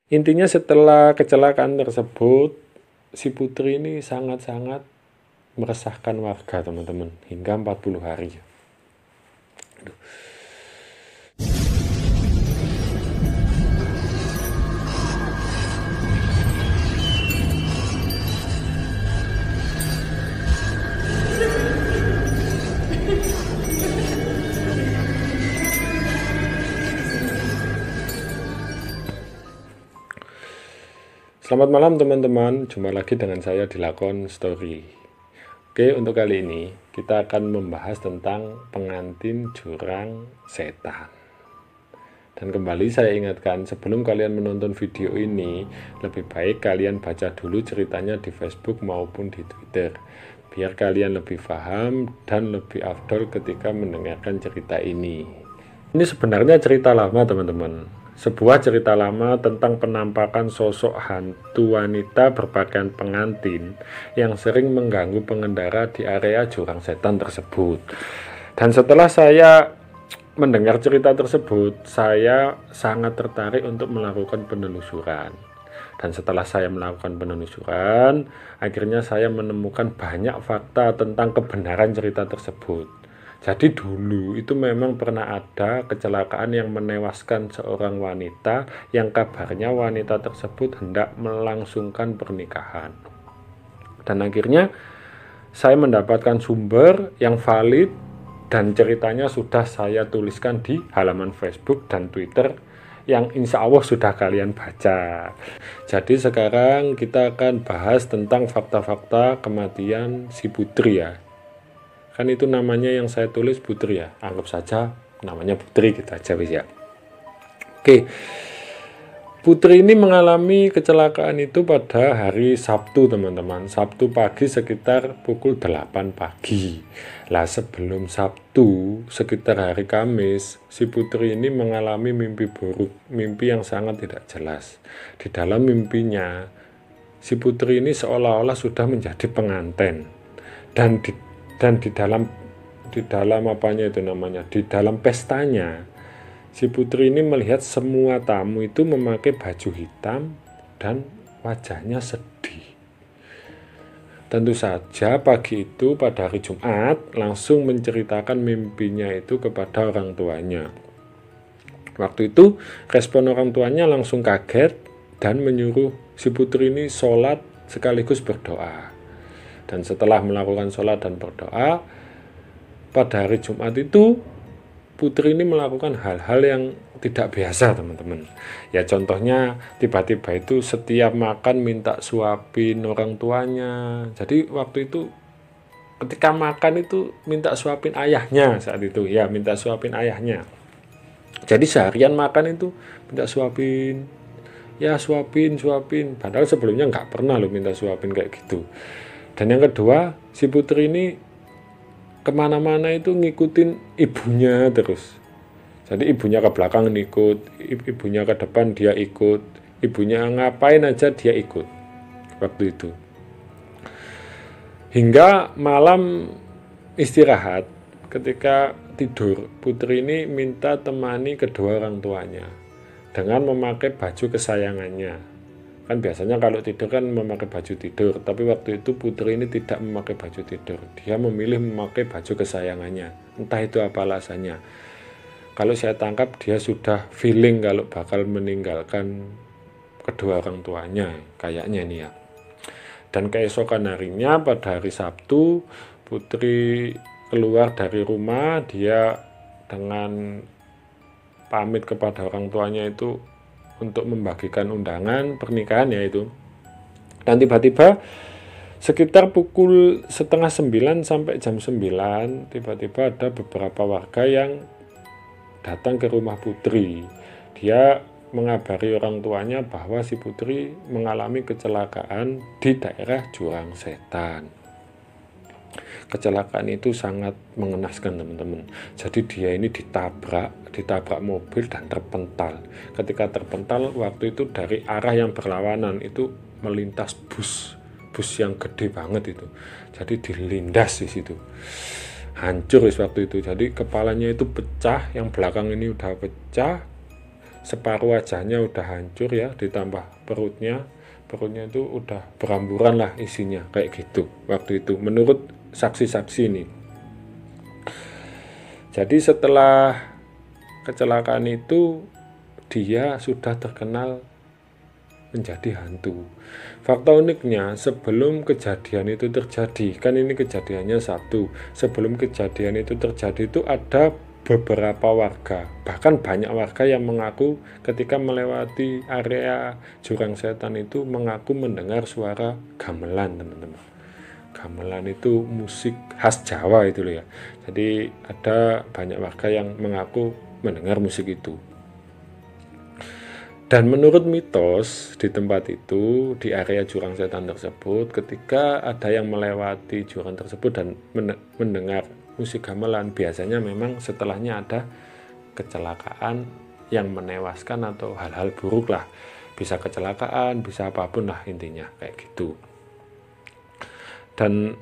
Intinya setelah kecelakaan tersebut, si Putri ini sangat-sangat meresahkan warga, teman-teman, hingga 40 hari. Selamat malam teman-teman, jumpa lagi dengan saya di Lakon Story. Oke, untuk kali ini kita akan membahas tentang pengantin jurang setan. Dan kembali saya ingatkan, sebelum kalian menonton video ini, lebih baik kalian baca dulu ceritanya di Facebook maupun di Twitter, biar kalian lebih paham dan lebih afdol ketika mendengarkan cerita ini. Ini sebenarnya cerita lama, teman-teman. Sebuah cerita lama tentang penampakan sosok hantu wanita berpakaian pengantin yang sering mengganggu pengendara di area jurang setan tersebut. Dan setelah saya mendengar cerita tersebut, saya sangat tertarik untuk melakukan penelusuran. Dan setelah saya melakukan penelusuran, akhirnya saya menemukan banyak fakta tentang kebenaran cerita tersebut. Jadi dulu itu memang pernah ada kecelakaan yang menewaskan seorang wanita yang kabarnya wanita tersebut hendak melangsungkan pernikahan. Dan akhirnya saya mendapatkan sumber yang valid dan ceritanya sudah saya tuliskan di halaman Facebook dan Twitter yang insya Allah sudah kalian baca. Jadi sekarang kita akan bahas tentang fakta-fakta kematian si Putri ya. Kan itu namanya yang saya tulis Putri ya, anggap saja namanya Putri kita aja wis ya. Oke, Putri ini mengalami kecelakaan itu pada hari Sabtu, teman-teman. Sabtu pagi sekitar pukul 8 pagi. Lah sebelum Sabtu, sekitar hari Kamis, si Putri ini mengalami mimpi buruk, mimpi yang sangat tidak jelas. Di dalam mimpinya, si Putri ini seolah-olah sudah menjadi pengantin. Dan di dalam apanya itu namanya, di dalam pestanya, si Putri ini melihat semua tamu itu memakai baju hitam dan wajahnya sedih. Tentu saja pagi itu pada hari Jumat langsung menceritakan mimpinya itu kepada orang tuanya. Waktu itu respon orang tuanya langsung kaget dan menyuruh si Putri ini sholat sekaligus berdoa. Dan setelah melakukan sholat dan berdoa, pada hari Jumat itu Putri ini melakukan hal-hal yang tidak biasa, teman-teman. Ya contohnya tiba-tiba itu setiap makan minta suapin orang tuanya. Jadi waktu itu ketika makan itu minta suapin ayahnya saat itu. Ya minta suapin ayahnya. Jadi seharian makan itu minta suapin. Ya suapin. Padahal sebelumnya nggak pernah loh minta suapin kayak gitu. Dan yang kedua, si Putri ini kemana-mana itu ngikutin ibunya terus. Jadi ibunya ke belakang ikut, ibunya ke depan dia ikut, ibunya ngapain aja dia ikut waktu itu. Hingga malam istirahat, ketika tidur, Putri ini minta temani kedua orang tuanya dengan memakai baju kesayangannya. Kan biasanya kalau tidur kan memakai baju tidur, tapi waktu itu Putri ini tidak memakai baju tidur. Dia memilih memakai baju kesayangannya. Entah itu apa alasannya. Kalau saya tangkap dia sudah feeling kalau bakal meninggalkan kedua orang tuanya, kayaknya nih ya. Dan keesokan harinya pada hari Sabtu, Putri keluar dari rumah, dia dengan pamit kepada orang tuanya itu untuk membagikan undangan pernikahan ya itu. Dan tiba-tiba sekitar pukul 8:30 sampai jam 9 tiba-tiba ada beberapa warga yang datang ke rumah Putri. Dia mengabari orang tuanya bahwa si Putri mengalami kecelakaan di daerah jurang setan. Kecelakaan itu sangat mengenaskan, teman-teman. Jadi dia ini ditabrak mobil dan terpental. Ketika terpental waktu itu dari arah yang berlawanan itu melintas bus yang gede banget itu. Jadi dilindas di situ. Hancur waktu itu. Jadi kepalanya itu pecah, yang belakang ini udah pecah. separuh wajahnya udah hancur ya, ditambah perutnya itu udah beramburan lah isinya, kayak gitu waktu itu menurut saksi-saksi ini. Jadi setelah kecelakaan itu dia sudah terkenal menjadi hantu. Fakta uniknya, sebelum kejadian itu terjadi, kan ini kejadiannya Sabtu, sebelum kejadian itu terjadi itu ada beberapa warga, bahkan banyak warga yang mengaku ketika melewati area Jurang Setan itu mengaku mendengar suara gamelan, teman-teman. Gamelan itu musik khas Jawa itu loh ya. Jadi ada banyak warga yang mengaku mendengar musik itu. Dan menurut mitos di tempat itu, di area Jurang Setan tersebut, ketika ada yang melewati jurang tersebut dan mendengar musik gamelan, biasanya memang setelahnya ada kecelakaan yang menewaskan atau hal-hal buruk lah. Bisa kecelakaan, bisa apapun lah intinya, kayak gitu. Dan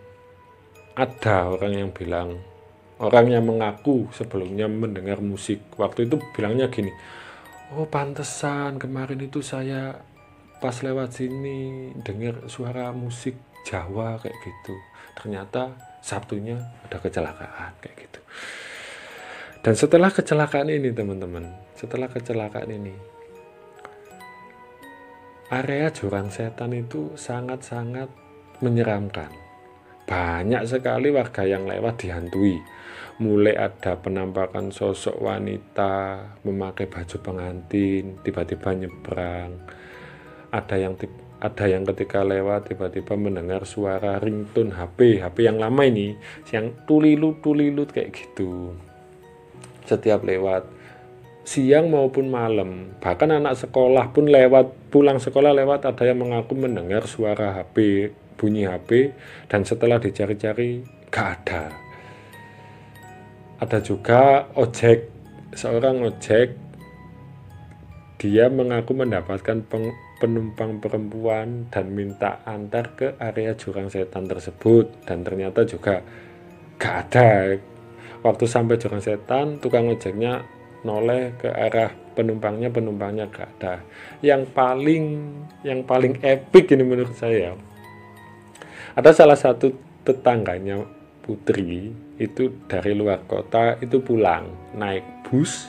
ada orang yang bilang, orang yang mengaku sebelumnya mendengar musik, waktu itu bilangnya gini, oh pantesan kemarin itu saya pas lewat sini dengar suara musik Jawa kayak gitu. Ternyata Sabtunya ada kecelakaan kayak gitu. Dan setelah kecelakaan ini teman-teman, area Jurang Setan itu sangat-sangat menyeramkan. Banyak sekali warga yang lewat dihantui. Mulai ada penampakan sosok wanita memakai baju pengantin tiba-tiba nyebrang. Ada yang ketika lewat tiba-tiba mendengar suara ringtone HP yang lama ini, yang tulilut kayak gitu. Setiap lewat siang maupun malam, bahkan anak sekolah pun pulang sekolah lewat, ada yang mengaku mendengar suara HP, bunyi HP, dan setelah dicari-cari gak ada. Ada juga seorang ojek, dia mengaku mendapatkan penumpang perempuan dan minta antar ke area Jurang Setan tersebut, dan ternyata juga gak ada. Waktu sampai Jurang Setan, tukang ojeknya noleh ke arah penumpangnya gak ada. Yang paling epic ini menurut saya, ada salah satu tetangganya Putri itu dari luar kota itu pulang naik bus,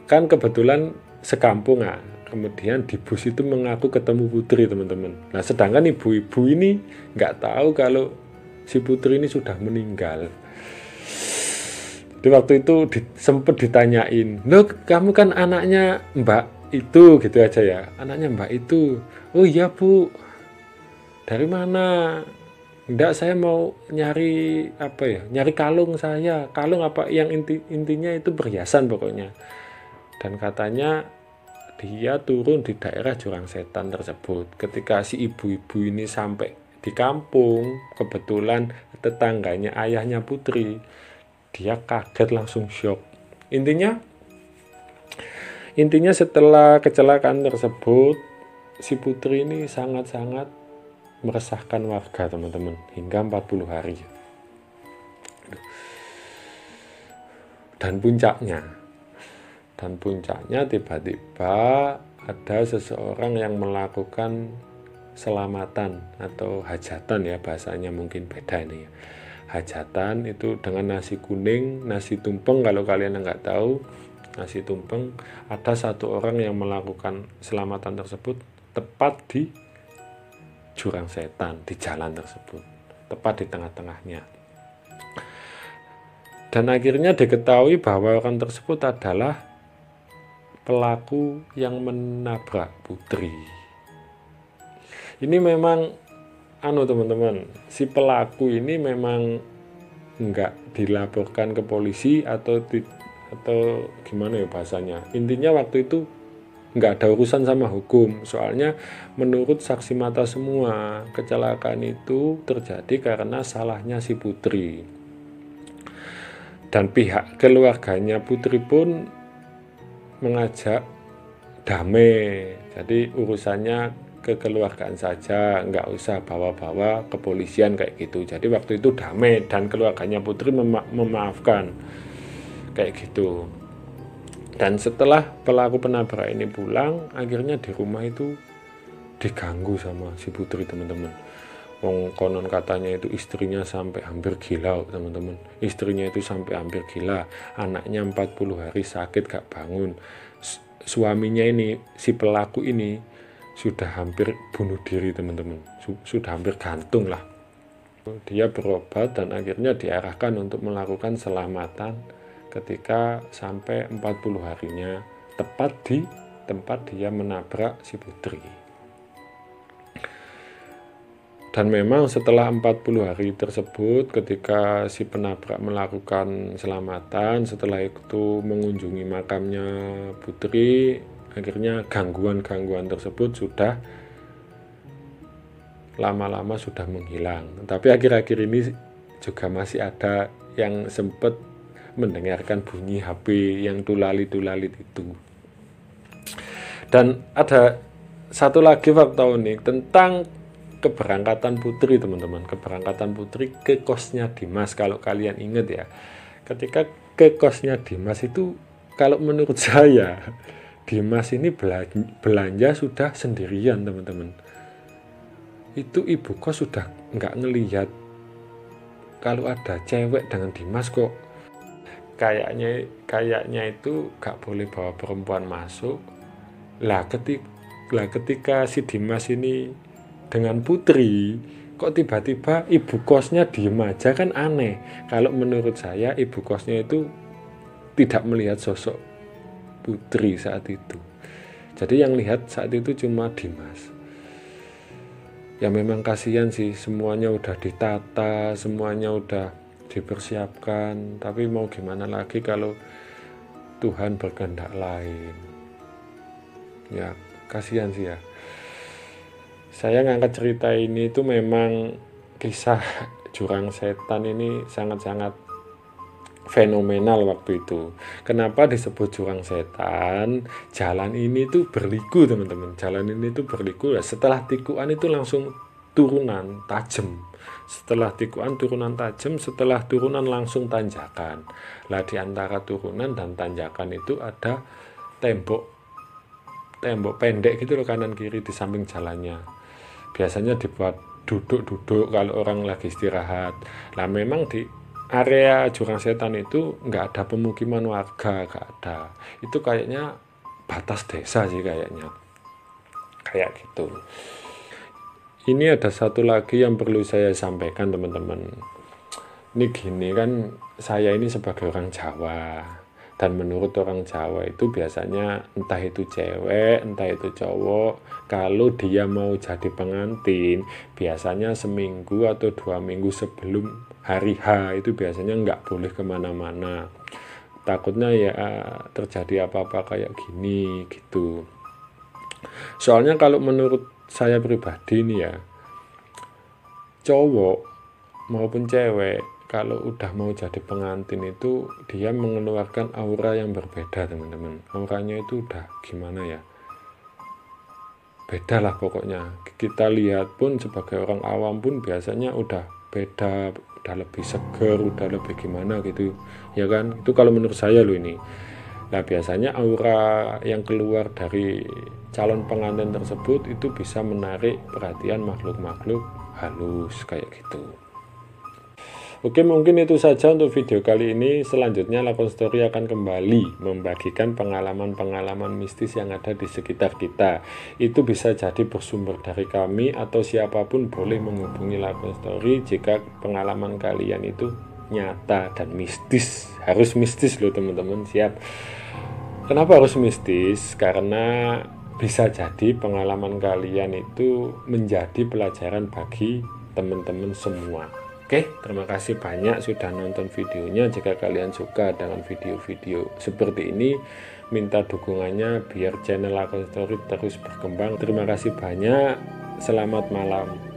kan kebetulan sekampung ya. Kemudian di bus itu mengaku ketemu Putri, teman-teman. Nah sedangkan ibu-ibu ini nggak tahu kalau si Putri ini sudah meninggal. Di waktu itu sempat ditanyain, loh kamu kan anaknya Mbak itu, gitu aja ya, anaknya Mbak itu. Oh iya Bu, dari mana? Enggak, saya mau nyari nyari kalung saya. Kalung apa yang intinya itu perhiasan pokoknya. Dan katanya dia turun di daerah Jurang Setan tersebut. Ketika si ibu-ibu ini sampai di kampung, kebetulan tetangganya ayahnya Putri, dia kaget langsung shock. Intinya setelah kecelakaan tersebut, si Putri ini sangat-sangat meresahkan warga, teman-teman, hingga 40 hari. Dan puncaknya tiba-tiba ada seseorang yang melakukan selamatan atau hajatan ya, bahasanya mungkin beda ini ya. Hajatan itu dengan nasi kuning, nasi tumpeng. Kalau kalian nggak tahu nasi tumpeng, ada satu orang yang melakukan selamatan tersebut tepat di Jurang Setan, di jalan tersebut, tepat di tengah-tengahnya. Dan akhirnya diketahui bahwa orang tersebut adalah pelaku yang menabrak Putri. Ini memang teman-teman, si pelaku ini memang nggak dilaporkan ke polisi atau gimana ya bahasanya. Intinya waktu itu nggak ada urusan sama hukum, soalnya menurut saksi mata semua, kecelakaan itu terjadi karena salahnya si Putri. Dan pihak keluarganya Putri pun mengajak damai, jadi urusannya kekeluargaan saja, nggak usah bawa-bawa kepolisian kayak gitu. Jadi waktu itu damai dan keluarganya Putri memaafkan kayak gitu. Dan setelah pelaku penabrak ini pulang, akhirnya di rumah itu diganggu sama si putri, teman-teman. Wong konon katanya itu istrinya sampai hampir gila, teman-teman. Istrinya itu sampai hampir gila. Anaknya 40 hari sakit gak bangun. Suaminya ini, si pelaku ini sudah hampir bunuh diri, teman-teman. Sudah hampir gantung lah. Dia berobat dan akhirnya diarahkan untuk melakukan selamatan ketika sampai 40 harinya, tepat di tempat dia menabrak si putri. Dan memang setelah 40 hari tersebut, ketika si penabrak melakukan selamatan, setelah itu mengunjungi makamnya putri, akhirnya gangguan-gangguan tersebut sudah lama-lama sudah menghilang. Tapi akhir-akhir ini juga masih ada yang sempat mendengarkan bunyi HP yang tulalit-tulalit itu. Dan ada satu lagi fakta unik tentang keberangkatan putri, teman-teman. Keberangkatan putri ke kosnya Dimas. Kalau kalian ingat ya, ketika ke kosnya Dimas itu, kalau menurut saya Dimas ini belanja sudah sendirian, teman-teman. Itu ibu kos sudah nggak ngelihat kalau ada cewek dengan Dimas kok. Kayaknya itu nggak boleh bawa perempuan masuk. Lah ketika si Dimas ini dengan putri, kok tiba-tiba ibu kosnya diem aja, kan aneh. Kalau menurut saya ibu kosnya itu tidak melihat sosok putri saat itu. Jadi yang lihat saat itu cuma Dimas. Ya memang kasihan sih, semuanya udah ditata, semuanya udah dipersiapkan. Tapi mau gimana lagi kalau Tuhan berkehendak lain. Ya kasihan sih ya. Saya ngangkat cerita ini itu memang kisah jurang setan ini sangat-sangat fenomenal waktu itu. Kenapa disebut jurang setan? Jalan ini tuh berliku, teman-teman. Jalan ini tuh berliku. Setelah tikuan itu langsung turunan tajam. Setelah tikuan turunan tajam, setelah turunan langsung tanjakan. Lah di antara turunan dan tanjakan itu ada tembok pendek gitu loh, kanan kiri di samping jalannya. Biasanya dibuat duduk-duduk kalau orang lagi istirahat. Lah memang di area jurang setan itu nggak ada pemukiman warga, nggak ada. Itu kayaknya batas desa sih kayaknya. Kayak gitu. Ini ada satu lagi yang perlu saya sampaikan, teman-teman. Ini gini kan, saya ini sebagai orang Jawa. Dan menurut orang Jawa itu biasanya entah itu cewek, entah itu cowok, kalau dia mau jadi pengantin, biasanya seminggu atau 2 minggu sebelum hari H itu biasanya nggak boleh kemana-mana. Takutnya ya terjadi apa-apa kayak gini gitu. Soalnya kalau menurut saya pribadi nih ya, cowok maupun cewek kalau udah mau jadi pengantin itu dia mengeluarkan aura yang berbeda, teman-teman. Auranya itu udah gimana ya, beda lah pokoknya. Kita lihat pun sebagai orang awam pun biasanya udah beda, udah lebih seger, udah lebih gimana gitu ya kan. Itu kalau menurut saya loh ini. Nah biasanya aura yang keluar dari calon pengantin tersebut itu bisa menarik perhatian makhluk-makhluk halus kayak gitu. Oke, mungkin itu saja untuk video kali ini. Selanjutnya Lakon Story akan kembali membagikan pengalaman-pengalaman mistis yang ada di sekitar kita. Itu bisa jadi bersumber dari kami atau siapapun boleh menghubungi Lakon Story jika pengalaman kalian itu nyata dan mistis. Harus mistis loh teman-teman, siap. Kenapa harus mistis? Karena bisa jadi pengalaman kalian itu menjadi pelajaran bagi teman-teman semua. Oke, terima kasih banyak sudah nonton videonya. Jika kalian suka dengan video-video seperti ini, minta dukungannya biar channel Lakon Story terus berkembang. Terima kasih banyak. Selamat malam.